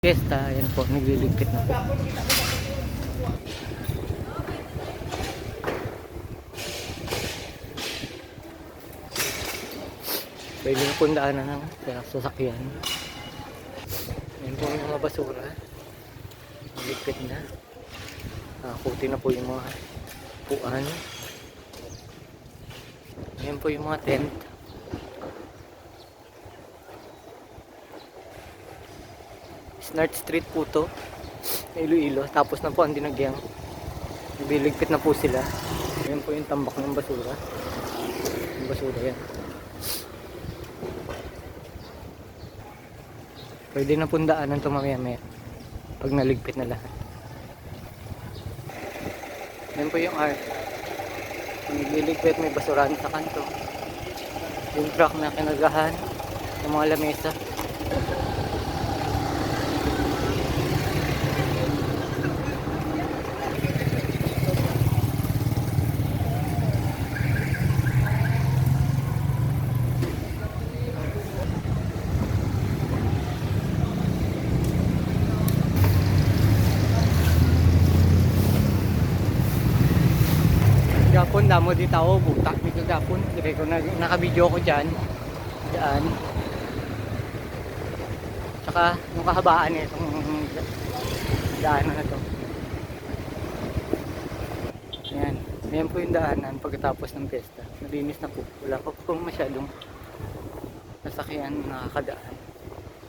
piyesta. Ayan po, nagliligpit na po. Pwede na po daanan ng sasakyan. Ayan po yung mga basura. Nagliligpit na. Nakakuti na po yung mga puan. Ayan po yung mga tent. Snart Street po to, Iloilo. Tapos na po ang Dinagyang. Nagliligpit na po sila. Ayan po yung tambak ng basura. Yung basura yan. Pwede na po daanan ito mamaya-maya pag naligpit na lahat. Ayan po yung art. Nagliligpit, may basurahan sa kanto. Yung truck na kinagahan ng mga lamesa. Gapon, damo di tao, butak dito gapon. Kaya ko naka-video ko dyan. Dyan. Tsaka yung kahabaan eh, itong daanan na to. Ayan. Ayan po yung daanan pagkatapos ng piyesta. Malinis na po. Wala pa po masyadong sasakyan nakakadaan.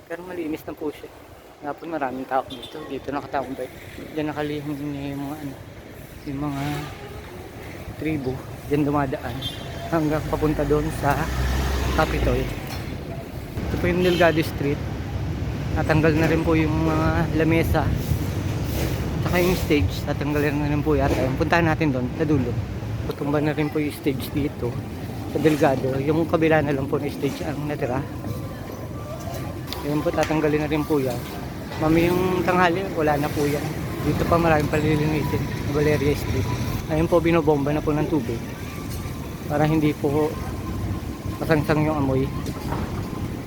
Pero malinis na po siya. Gapon maraming tao dito. Dito nakatambay. Diyan nakalihim yung mga ano, yung mga tribo, dyan dumadaan hanggang papunta doon sa Capitol. Ito po yung Delgado Street. Natanggal na rin po yung mga lamesa saka yung stage. Tatanggalin na rin po yata. Puntahan natin doon sa dulo. Tutumba na rin po yung stage dito sa Delgado. Yung kabila na lang po ng stage ang natira. Ayun po, tatanggalin na rin po yan. Mamayong tanghali, wala na po yan. Dito pa maraming palilinisin. Valeria Street. Ayun po, binobomba na po ng tubig para hindi po masangsang yung amoy.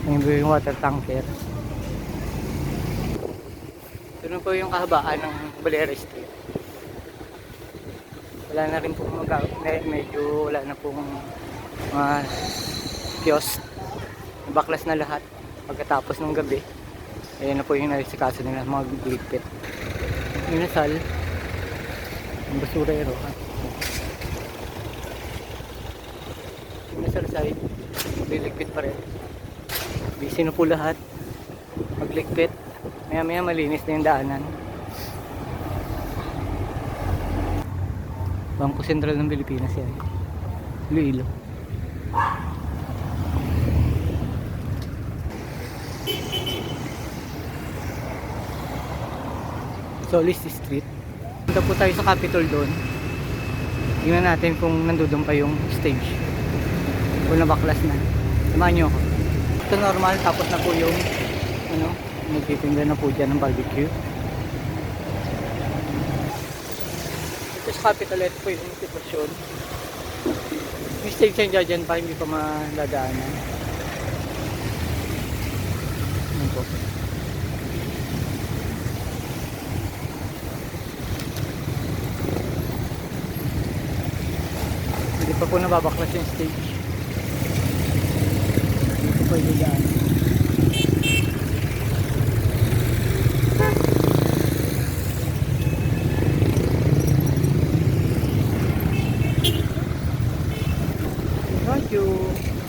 Ayun po yung water tanker. Ito po yung kahabaan ng Valeria Street. Wala na rin po medyo wala na po mga kiosk. Baklas na lahat pagkatapos ng gabi. Ayun na po yung narisikaso nila mga ligpit. Yung nasal ang basurero. Yung nasa side, liligpit pa rin. Busy na po lahat. Magligpit. Maya maya malinis na yung daanan. Bangko Sentral ng Pilipinas yan. Iloilo. Solis Street. Punta po tayo sa Capitol doon. Tingnan natin kung nandoon pa yung stage. Kung nabaklas na. Samahan nyo ako. Ito normal, tapos na po yung ano, nagtitinda na po dyan ng barbecue. Ito sa Capitol, ito po yung sitwasyon. Yung stage yan dyan pa, hindi pa madadaanan. Yan po. Hindi pa po nababaklas yung stage. Dito po yung daan. Thank you.